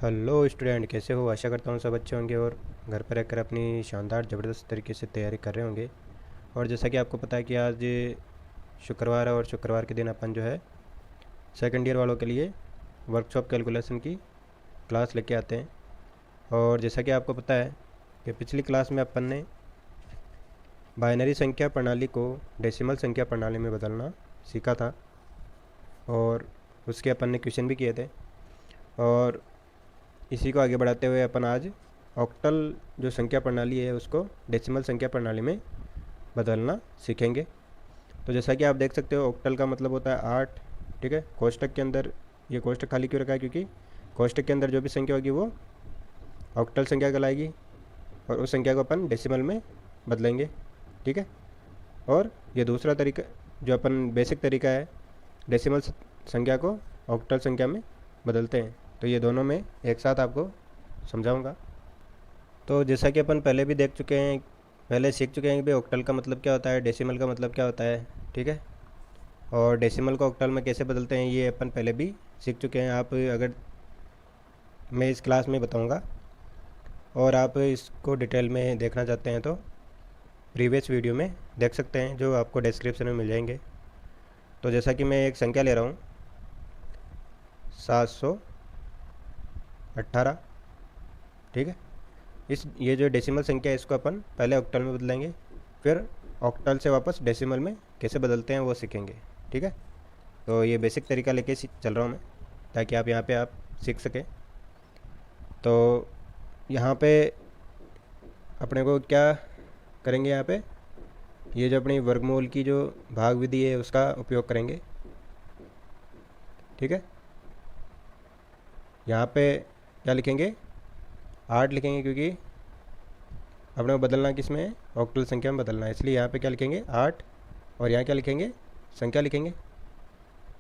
Hello student, कैसे हो? आशा करता हूँ सब अच्छे होंगे और घर पर रहकर अपनी शानदार ज़बरदस्त तरीके से तैयारी कर रहे होंगे। और जैसा कि आपको पता है कि आज शुक्रवार है और शुक्रवार के दिन अपन जो है सेकंड ईयर वालों के लिए वर्कशॉप कैलकुलेशन की क्लास लेके आते हैं। और जैसा कि आपको पता है कि पिछली क्लास में अपन ने बाइनरी संख्या प्रणाली को डेसिमल संख्या प्रणाली में बदलना सीखा था और उसके अपन ने क्वेश्चन भी किए थे। और इसी को आगे बढ़ाते हुए अपन आज ऑक्टल जो संख्या प्रणाली है उसको डेसिमल संख्या प्रणाली में बदलना सीखेंगे। तो जैसा कि आप देख सकते हो, ऑक्टल का मतलब होता है 8। ठीक है, कोष्टक के अंदर ये कोष्टक खाली क्यों रखा है? क्योंकि कोष्टक के अंदर जो भी संख्या होगी वो ऑक्टल संख्या कहलाएगी और उस संख्या को अपन डेसिमल में बदलेंगे। ठीक है, और ये दूसरा तरीका जो अपन बेसिक तरीका है डेसिमल संख्या को ऑक्टल संख्या में बदलते हैं। तो ये दोनों में एक साथ आपको समझाऊंगा। तो जैसा कि अपन पहले भी देख चुके हैं, पहले सीख चुके हैं कि भाई ऑक्टल का मतलब क्या होता है, डेसिमल का मतलब क्या होता है। ठीक है, और डेसिमल को ऑक्टल में कैसे बदलते हैं ये अपन पहले भी सीख चुके हैं। आप अगर मैं इस क्लास में बताऊंगा और आप इसको डिटेल में देखना चाहते हैं तो प्रीवियस वीडियो में देख सकते हैं जो आपको डिस्क्रिप्शन में मिल जाएंगे। तो जैसा कि मैं एक संख्या ले रहा हूँ 718। ठीक है, ये जो डेसिमल संख्या है इसको अपन पहले ऑक्टल में बदलेंगे, फिर ऑक्टल से वापस डेसिमल में कैसे बदलते हैं वो सीखेंगे। ठीक है, तो ये बेसिक तरीका लेके चल रहा हूँ मैं ताकि आप यहाँ पे आप सीख सकें। तो यहाँ पे अपने को क्या करेंगे, यहाँ पे ये जो अपनी वर्गमूल की जो भाग विधि है उसका उपयोग करेंगे। ठीक है, यहाँ पे क्या लिखेंगे? 8 लिखेंगे क्योंकि अपने को बदलना किस में है? ऑक्टल संख्या में बदलना है, इसलिए यहाँ पे क्या लिखेंगे? 8। और यहाँ क्या लिखेंगे? संख्या लिखेंगे।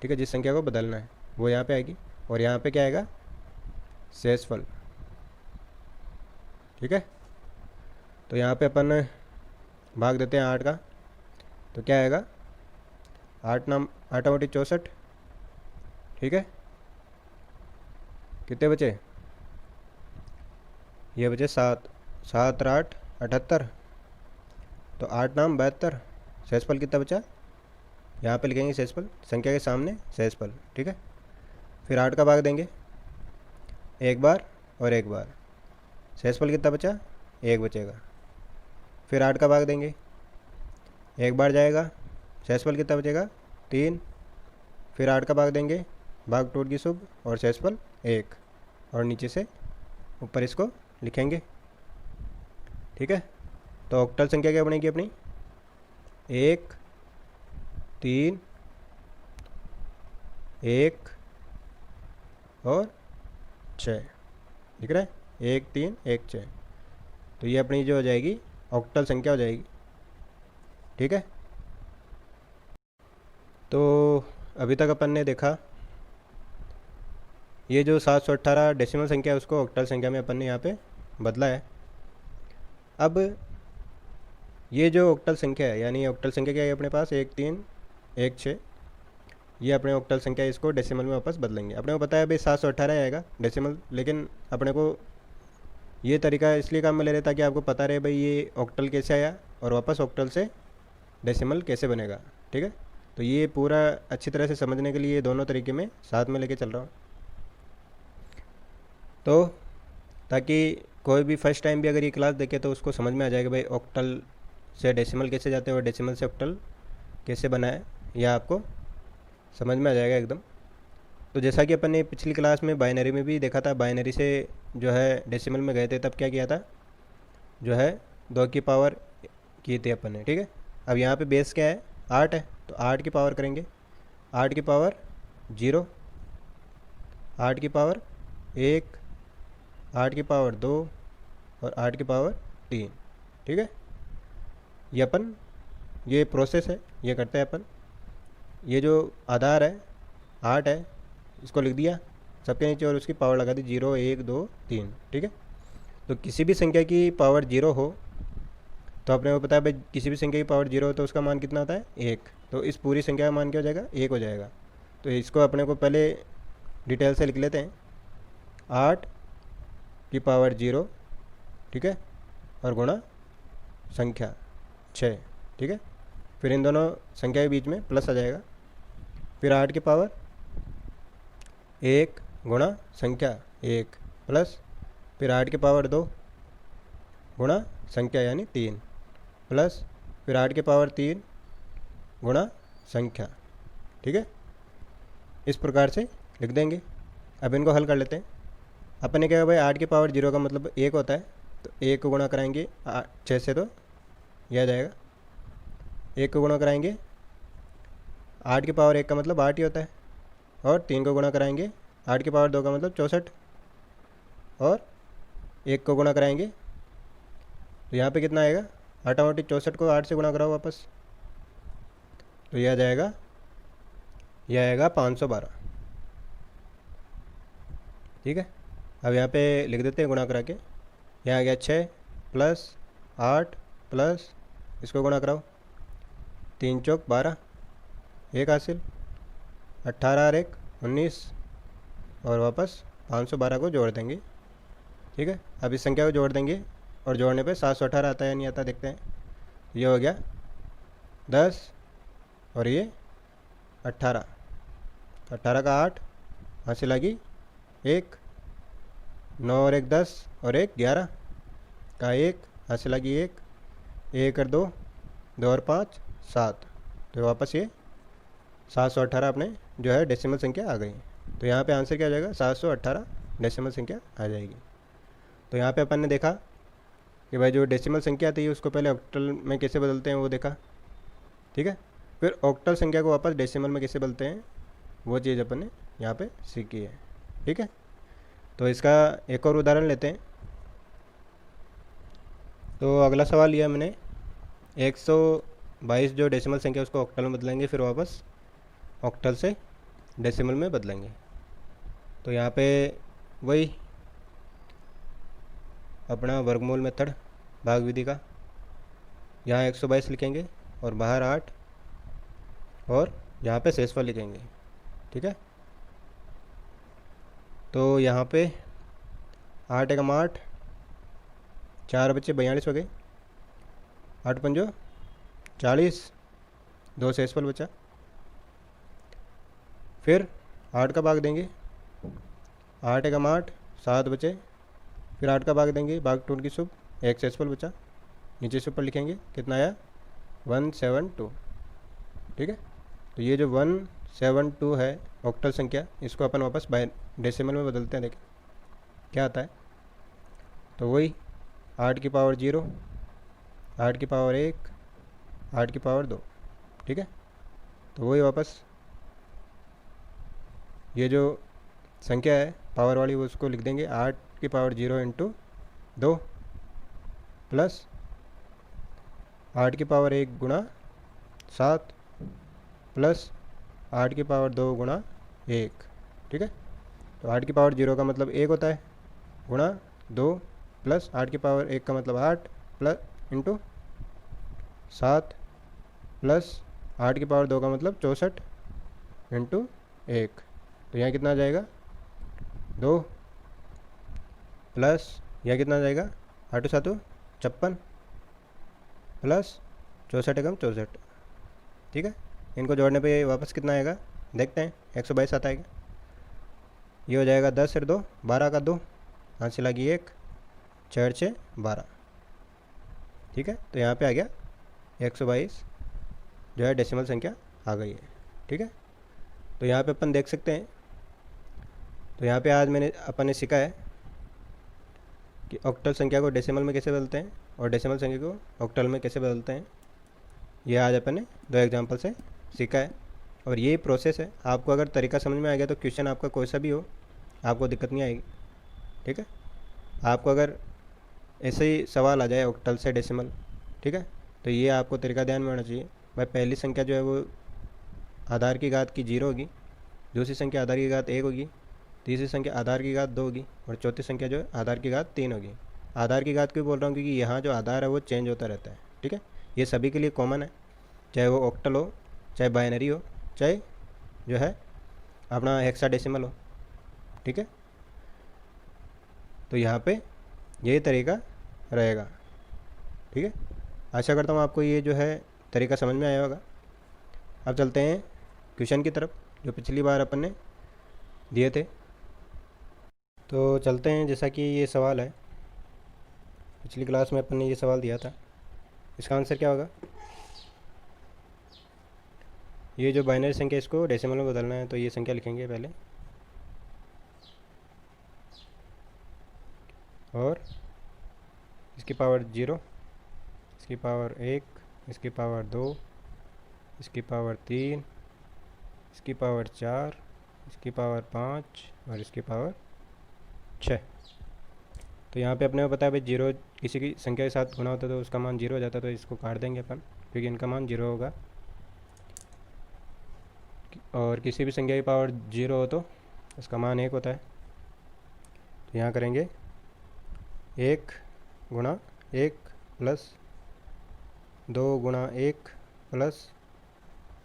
ठीक है, जिस संख्या को बदलना है वो यहाँ पे आएगी और यहाँ पे क्या आएगा? शेषफल। ठीक है, तो यहाँ पे अपन भाग देते हैं 8 का, तो क्या आएगा? 8 मोटी 64। ठीक है, कितने बचे? ये बचे 7। 7 और 8 78। तो 8 नाम 72। शेषफल कितना बचा? यहाँ पे लिखेंगे शेषफल, संख्या के सामने शेषफल। ठीक है, फिर 8 का भाग देंगे एक बार और एक बार। शेषफल कितना बचा? 1 बचेगा। फिर 8 का भाग देंगे, एक बार जाएगा, शेषफल कितना बचेगा? 3। फिर 8 का भाग देंगे, भाग टूट की शुभ और शेषफल 1, और नीचे से ऊपर इसको लिखेंगे। ठीक है, तो ऑक्टल संख्या क्या बनेगी अपनी? 1 3 1 और 6। दिख रहा है? 1 3 1 6। तो ये अपनी जो हो जाएगी ऑक्टल संख्या हो जाएगी। ठीक है, तो अभी तक अपन ने देखा ये जो 718 डेसिमल संख्या है उसको ऑक्टल संख्या में अपन ने यहाँ पे बदला है। अब ये जो ऑक्टल संख्या है, यानी ऑक्टल संख्या क्या है अपने पास? 1 3 1 6। ये अपने ऑक्टल संख्या है, इसको डेसिमल में वापस बदलेंगे। अपने को पता है भाई 718 आएगा डेसिमल, लेकिन अपने को ये तरीका इसलिए काम में ले रहे ताकि आपको पता रहे भाई ये ऑक्टल कैसे आया और वापस ऑक्टल से डेसिमल कैसे बनेगा। ठीक है, तो ये पूरा अच्छी तरह से समझने के लिए ये दोनों तरीके में साथ में लेके चल रहा हूँ, तो ताकि कोई भी फर्स्ट टाइम भी अगर ये क्लास देखे तो उसको समझ में आ जाएगा भाई ऑक्टल से डेसिमल कैसे जाते हैं और डेसिमल से ऑक्टल कैसे बनाए, यह आपको समझ में आ जाएगा एकदम। तो जैसा कि अपन ने पिछली क्लास में बाइनरी में भी देखा था, बाइनरी से जो है डेसिमल में गए थे तब क्या किया था? जो है 2 की पावर की थी अपन ने। ठीक है, अब यहाँ पे बेस क्या है? 8 है, तो 8 की पावर करेंगे। 8 की पावर 0, 8 की पावर 1, 8 की पावर 2 और 8 की पावर 3। ठीक है, ये अपन ये प्रोसेस है, ये करते हैं अपन। ये जो आधार है 8 है, इसको लिख दिया सबके नीचे और उसकी पावर लगा दी 0 1 2 3। ठीक है, तो किसी भी संख्या की पावर 0 हो तो अपने को पता है भाई किसी भी संख्या की पावर 0 हो तो उसका मान कितना होता है? 1। तो इस पूरी संख्या का मान क्या हो जाएगा? 1 हो जाएगा। तो इसको अपने को पहले डिटेल से लिख लेते हैं। 8 की पावर 0, ठीक है, और गुणा संख्या 6, ठीक है। फिर इन दोनों संख्या के बीच में प्लस आ जाएगा। फिर 8 की पावर 1 गुणा संख्या 1 प्लस फिर 8 की पावर 2 गुणा संख्या यानी 3 प्लस फिर 8 की पावर 3 गुणा संख्या, ठीक है। इस प्रकार से लिख देंगे। अब इनको हल कर लेते हैं। अपन ने क्या भाई 8 की पावर 0 का मतलब 1 होता है, तो 1 को गुणा कराएंगे 6 से, तो यह आ जाएगा। 1 को गुणा कराएंगे 8 की पावर 1 का मतलब 8 ही होता है, और 3 को गुणा कराएंगे 8 की पावर 2 का मतलब 64, और 1 को गुणा कराएंगे तो यहाँ पे कितना आएगा, 8 आठ 64 को 8 से गुणा कराओ वापस, तो यह आ जाएगा, यह आएगा 512, ठीक है। अब यहाँ पे लिख देते हैं गुणा करा के। यहाँ आ गया 6 प्लस 8 प्लस इसको गुणा कराओ, 3 चौक 12, 1 हासिल, 18 और 1 19, और वापस 512 को जोड़ देंगे, ठीक है। अब इस संख्या को जोड़ देंगे और जोड़ने पे 718 आता है या नहीं आता देखते हैं। ये हो गया 10 और ये 18, 18 का 8 हासिल लगी 1, 9 और 1 10 और 1 11 का 1 हासिल लगी 1, 1 और 2 2 और 5 7, तो वापस ये 718 अपने जो है डेसिमल संख्या आ गई। तो यहाँ पे आंसर क्या आ जाएगा, 718 डेसिमल संख्या आ जाएगी। तो यहाँ पे अपन ने देखा कि भाई जो डेसिमल संख्या थी उसको पहले ऑक्टल में कैसे बदलते हैं वो देखा, ठीक है। फिर ऑक्टल संख्या को वापस डेसिमल में कैसे बदलते हैं वो चीज़ अपन ने यहाँ पे सीखी है, ठीक है। तो इसका एक और उदाहरण लेते हैं। तो अगला सवाल लिया मैंने 122 जो डेसिमल संख्या उसको ऑक्टल में बदलेंगे, फिर वापस ऑक्टल से डेसिमल में बदलेंगे। तो यहाँ पे वही अपना वर्गमूल मेथड भाग विधि का, यहाँ 122 लिखेंगे और बाहर 8 और यहाँ पे शेषफल लिखेंगे, ठीक है। तो यहाँ पे 8 एकम 8, 4 बच्चे 42 हो गए, 8 पंजो 40, 2 शेषफल बचा। फिर 8 का भाग देंगे, 8 एकम 8 7 बचे, फिर 8 का भाग देंगे, भाग टूट की शुभ, 1 शेषफल बचा। नीचे से ऊपर लिखेंगे कितना आया 172, ठीक है। तो ये जो 172 है ऑक्टल संख्या, इसको अपन वापस बाय डेसिमल में बदलते हैं, देखें क्या आता है। तो वही 8 की पावर 0, 8 की पावर 1, 8 की पावर 2, ठीक है। तो वही वापस ये जो संख्या है पावर वाली वो उसको लिख देंगे 8 की पावर 0 इंटू 2 प्लस 8 की पावर 1 गुणा 7 प्लस 8 की पावर 2 गुणा 1, ठीक है। तो 8 की पावर 0 का मतलब 1 होता है, गुणा 2 प्लस 8 की पावर 1 का मतलब 8 प्लस इंटू 7 प्लस 8 की पावर 2 का मतलब 64 इंटू 1। तो यहाँ कितना आ जाएगा 2 प्लस यहाँ कितना आ जाएगा 8 7 56 प्लस 64 एकम 64, ठीक है। इनको जोड़ने पे वापस कितना आएगा देखते हैं, 122 आता है। ये हो जाएगा 10 और 2 12 का 2 हासिल लगी 1, 4 6 12, ठीक है। तो यहाँ पे आ गया 122 जो है डेसिमल संख्या आ गई है, ठीक है। तो यहाँ पे अपन देख सकते हैं। तो यहाँ पे आज अपन ने सीखा है कि ऑक्टल संख्या को डेसिमल में कैसे बदलते हैं और डेसिमल संख्या को ऑक्टल में कैसे बदलते हैं। ये आज अपन ने 2 एग्जाम्पल से सीखा है और यही प्रोसेस है। आपको अगर तरीका समझ में आ गया तो क्वेश्चन आपका कोई सा भी हो आपको दिक्कत नहीं आएगी, ठीक है। आपको अगर ऐसे ही सवाल आ जाए ऑक्टल से डेसिमल, ठीक है, तो ये आपको तरीका ध्यान में होना चाहिए। भाई पहली संख्या जो है वो आधार की घात की 0 होगी, दूसरी संख्या आधार की घात 1 होगी, तीसरी संख्या आधार की घात 2 होगी और चौथी संख्या जो है आधार की घात 3 होगी। आधार की घात क्यों बोल रहा हूँ, क्योंकि यहाँ जो आधार है वो चेंज होता रहता है, ठीक है। ये सभी के लिए कॉमन है, चाहे वो ऑक्टल हो, चाहे बाइनरी हो, चाहे जो है अपना हेक्साडेसिमल हो, ठीक है। तो यहाँ पे यही तरीका रहेगा। ठीक है, आशा करता हूँ आपको ये जो है तरीका समझ में आया होगा। अब चलते हैं क्वेश्चन की तरफ जो पिछली बार अपन ने दिए थे। तो चलते हैं, जैसा कि ये सवाल है, पिछली क्लास में अपन ने ये सवाल दिया था। इसका आंसर क्या होगा? ये जो बाइनरी संख्या इसको डेसिमल में बदलना है, तो ये संख्या लिखेंगे पहले, और इसकी पावर 0, इसकी पावर 1, इसकी पावर 2, इसकी पावर 3, इसकी पावर 4, इसकी पावर 5 और इसकी पावर 6। तो यहाँ पे अपने को पता है भाई 0 किसी की संख्या के साथ गुणा होता है तो उसका मान 0 हो जाता है, तो इसको काट देंगे अपन क्योंकि इनका मान 0 होगा। और किसी भी संख्या की पावर 0 हो तो उसका मान 1 होता है। तो यहाँ करेंगे 1 गुणा 1 प्लस 2 गुणा 1 प्लस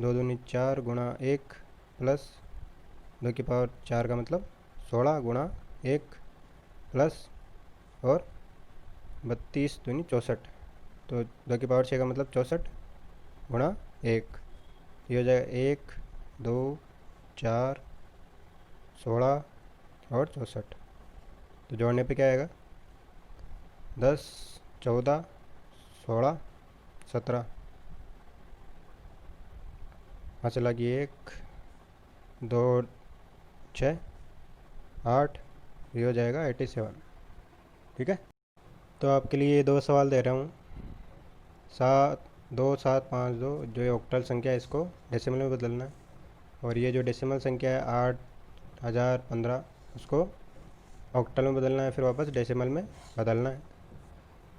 2 दूनी 4 गुणा 1 प्लस 2 की पावर 4 का मतलब 16 गुणा 1 प्लस और 32 दूनी 64, तो 2 की पावर 6 का मतलब 64 गुणा 1, ये हो जाएगा 1 2 4 16 और 64। तो जोड़ने पे क्या आएगा? 10 14 16 17। हाँ चला कि 1 2 6 8, ये हो जाएगा 87। ठीक है, तो आपके लिए 2 सवाल दे रहा हूँ। 7 2 7 5 2 जो ये ऑक्टल संख्या है इसको डेसिमल में बदलना है, और ये जो डेसिमल संख्या है 8015 उसको ऑक्टल में बदलना है, फिर वापस डेसिमल में बदलना है।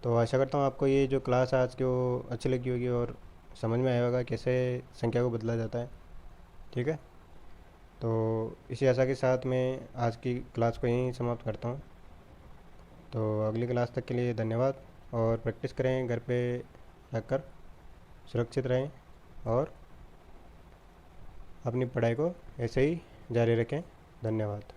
तो आशा करता हूँ आपको ये जो क्लास आज की वो अच्छी लगी होगी और समझ में आया होगा कैसे संख्या को बदला जाता है। ठीक है, तो इसी आशा के साथ मैं आज की क्लास को यहीं समाप्त करता हूँ। तो अगली क्लास तक के लिए धन्यवाद, और प्रैक्टिस करें घर पे रखकर, सुरक्षित रहें और अपनी पढ़ाई को ऐसे ही जारी रखें। धन्यवाद।